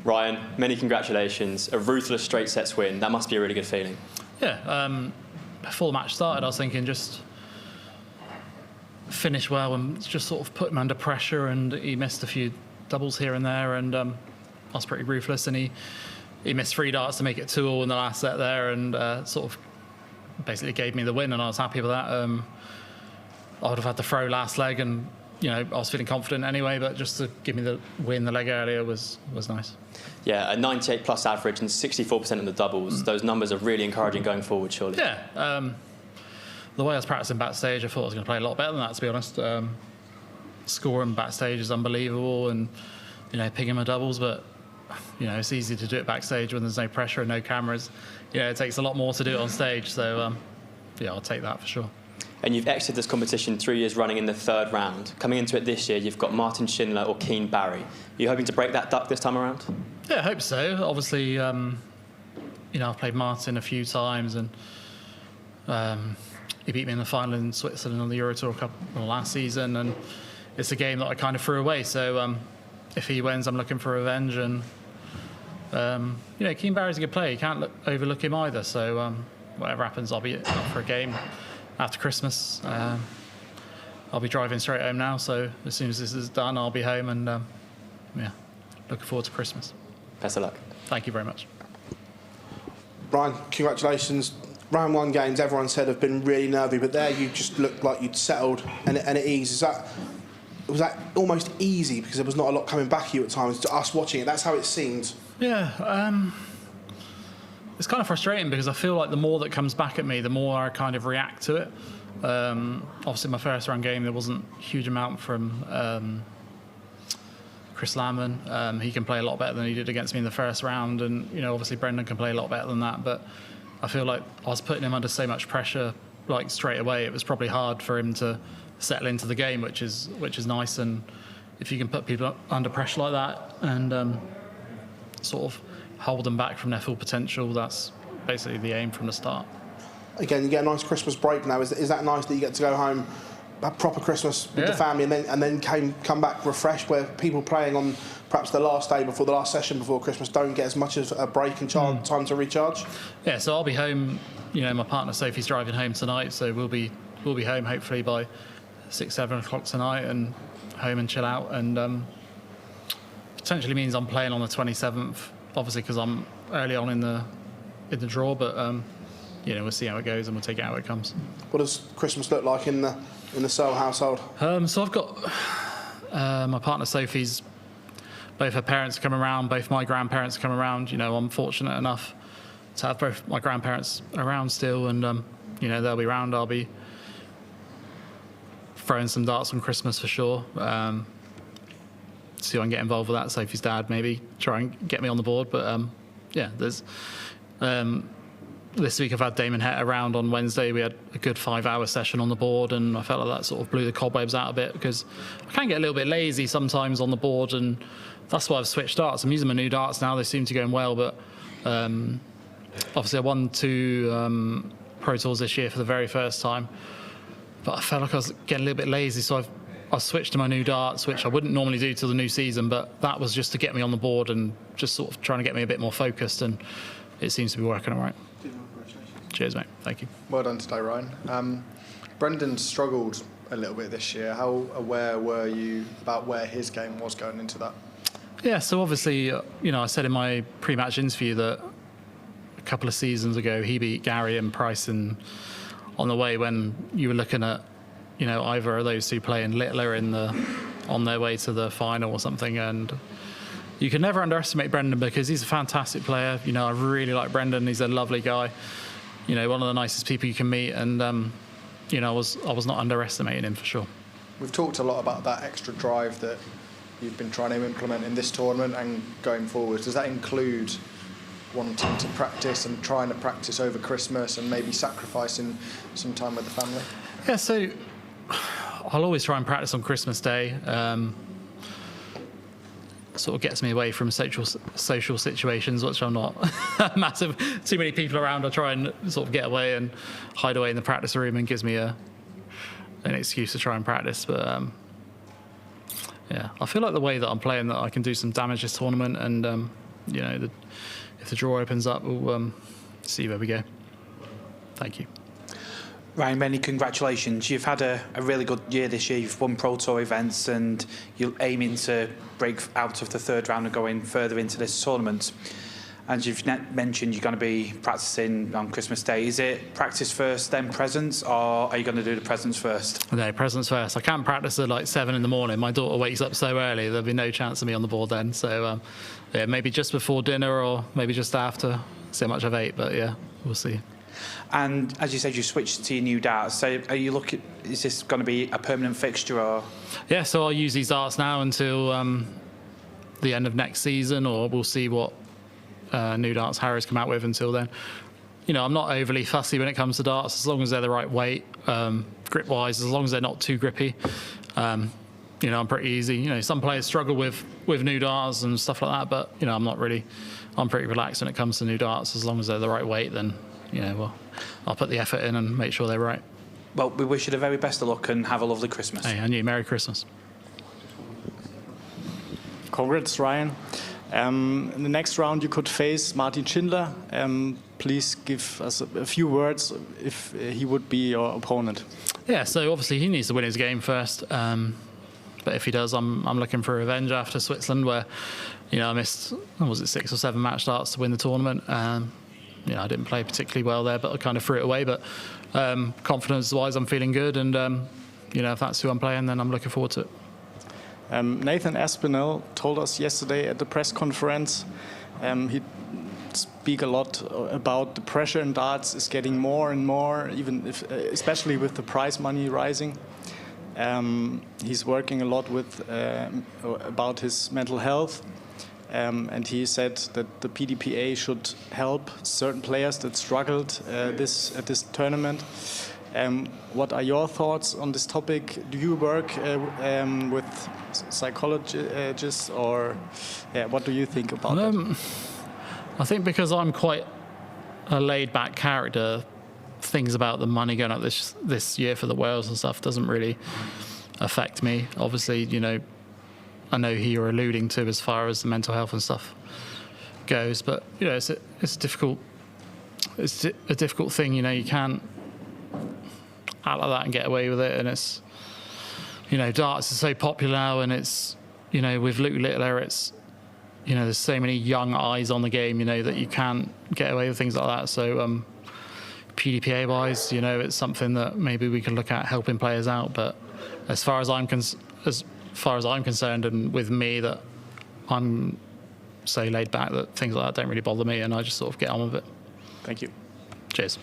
Ryan, many congratulations. A ruthless straight sets win. That must be a really good feeling. Yeah. Before the match started, I was thinking just finish well and just sort of put him under pressure, and he missed a few doubles here and there, and I was pretty ruthless, and he missed 3 darts to make it 2-2 in the last set there, and sort of basically gave me the win, and I was happy with that. I would have had the throw last leg, and I was feeling confident anyway, but just to give me the win the leg earlier was nice. Yeah, a 98 plus average and 64% in the doubles. Those numbers are really encouraging going forward, surely. Yeah. The way I was practicing backstage, I thought I was going to play a lot better than that, to be honest. Scoring backstage is unbelievable, and picking my doubles, but it's easy to do it backstage when there's no pressure and no cameras. It takes a lot more to do it on stage, so I'll take that for sure. And you've exited this competition 3 years running in the 3rd round. Coming into it this year, you've got Martin Schindler or Keane Barry. Are you hoping to break that duck this time around? Yeah, I hope so. Obviously, I've played Martin a few times, and he beat me in the final in Switzerland on the Euro Tour last season, and it's a game that I kind of threw away. So if he wins, I'm looking for revenge, and Keane Barry's a good player. You can't overlook him either. So whatever happens, I'll be up for a game after Christmas. I'll be driving straight home now, so as soon as this is done, I'll be home, and looking forward to Christmas. Best of luck. Thank you very much. Ryan, congratulations. Round 1 games, everyone said, have been really nervy, but there you just looked like you'd settled and at ease. Was that almost easy because there was not a lot coming back at you at times? To us watching it, that's how it seemed. Yeah, it's kind of frustrating because I feel like the more that comes back at me, the more I kind of react to it. Obviously, my first round game, there wasn't a huge amount from Chris Lamman. He can play a lot better than he did against me in the first round, and obviously Brendan can play a lot better than that. But I feel like I was putting him under so much pressure, like straight away. It was probably hard for him to settle into the game, which is nice. And if you can put people under pressure like that and sort of hold them back from their full potential, that's basically the aim from the start. Again, you get a nice Christmas break now. Is that nice that you get to go home, have proper Christmas with the family, and then come back refreshed, where people playing on perhaps the last day before the last session before Christmas don't get as much as a break and time to recharge? Yeah, so I'll be home. My partner Sophie's driving home tonight, so we'll be home hopefully by 6-7 o'clock tonight, and home and chill out. And potentially means I'm playing on the 27th, obviously because I'm early on in the draw. But we'll see how it goes, and we'll take it how it comes. What does Christmas look like in the Searle household? So I've got my partner Sophie's. Both her parents come around, both my grandparents come around. I'm fortunate enough to have both my grandparents around still, and they'll be around. I'll be throwing some darts on Christmas for sure. See if I can get involved with that. Sophie's dad maybe try and get me on the board, but there's. This week I've had Damon Het around on Wednesday. We had a good 5-hour session on the board, and I felt like that sort of blew the cobwebs out a bit, because I can get a little bit lazy sometimes on the board, and that's why I've switched darts. I'm using my new darts now. They seem to be going well, but obviously I won 2 Pro Tours this year for the very first time, but I felt like I was getting a little bit lazy, so I switched to my new darts, which I wouldn't normally do till the new season, but that was just to get me on the board and just sort of trying to get me a bit more focused, and it seems to be working all right. Cheers, mate. Thank you. Well done today, Ryan. Brendan struggled a little bit this year. How aware were you about where his game was going into that? Yeah, so obviously, I said in my pre-match interview that a couple of seasons ago he beat Gary and Price on the way, when you were looking at, either of those two playing Littler on their way to the final or something. And you can never underestimate Brendan, because he's a fantastic player. I really like Brendan. He's a lovely guy. One of the nicest people you can meet, and I was not underestimating him for sure. We've talked a lot about that extra drive that you've been trying to implement in this tournament and going forward. Does that include wanting to practice and trying to practice over Christmas and maybe sacrificing some time with the family? Yeah, so I'll always try and practice on Christmas Day. Sort of gets me away from social situations, which I'm not massive. Too many people around. I try and sort of get away and hide away in the practice room, and gives me an excuse to try and practice. But I feel like the way that I'm playing, that I can do some damage this tournament, and if the draw opens up, we'll see where we go. Thank you. Ryan, many congratulations. You've had a really good year this year. You've won Pro Tour events and you're aiming to break out of the third round and going further into this tournament. And you've mentioned you're going to be practicing on Christmas Day. Is it practice first, then presents, or are you going to do the presents first? No, presents first. I can't practice at like 7 in the morning. My daughter wakes up so early, there'll be no chance of me on the board then. So, yeah, maybe just before dinner or maybe just after. See how much I've ate, but yeah, we'll see. And as you said, you switched to your new darts. So are you looking? Is this going to be a permanent fixture, or? Yeah, so I'll use these darts now until the end of next season, or we'll see what new darts Harry's come out with until then. I'm not overly fussy when it comes to darts, as long as they're the right weight, grip-wise, as long as they're not too grippy. I'm pretty easy. Some players struggle with new darts and stuff like that, but I'm pretty relaxed when it comes to new darts. As long as they're the right weight, then I'll put the effort in and make sure they're right. Well, we wish you the very best of luck and have a lovely Christmas. Hey, and you, Merry Christmas. Congrats, Ryan. In the next round, you could face Martin Schindler. Please give us a few words if he would be your opponent. Yeah, so obviously he needs to win his game first. But if he does, I'm looking for revenge after Switzerland, where I missed 6 or 7 match starts to win the tournament. I didn't play particularly well there, but I kind of threw it away. But confidence-wise, I'm feeling good, and if that's who I'm playing, then I'm looking forward to it. Nathan Aspinall told us yesterday at the press conference, he speak a lot about the pressure in darts is getting more and more, especially with the prize money rising. He's working a lot about his mental health, and he said that the PDPA should help certain players that struggled at this tournament. What are your thoughts on this topic? Do you work with psychologists, or what do you think about that? I think because I'm quite a laid-back character, things about the money going up this year for the Wales and stuff doesn't really affect me. Obviously, I know who you're alluding to as far as the mental health and stuff goes, but it's a difficult thing. You can't act like that and get away with it, and it's darts is so popular now, and it's with Luke Littler, it's there's so many young eyes on the game that you can't get away with things like that. So PDPA wise, it's something that maybe we can look at helping players out, but as far as I'm concerned, and with me, that I'm so laid back that things like that don't really bother me, and I just sort of get on with it. Thank you. Cheers.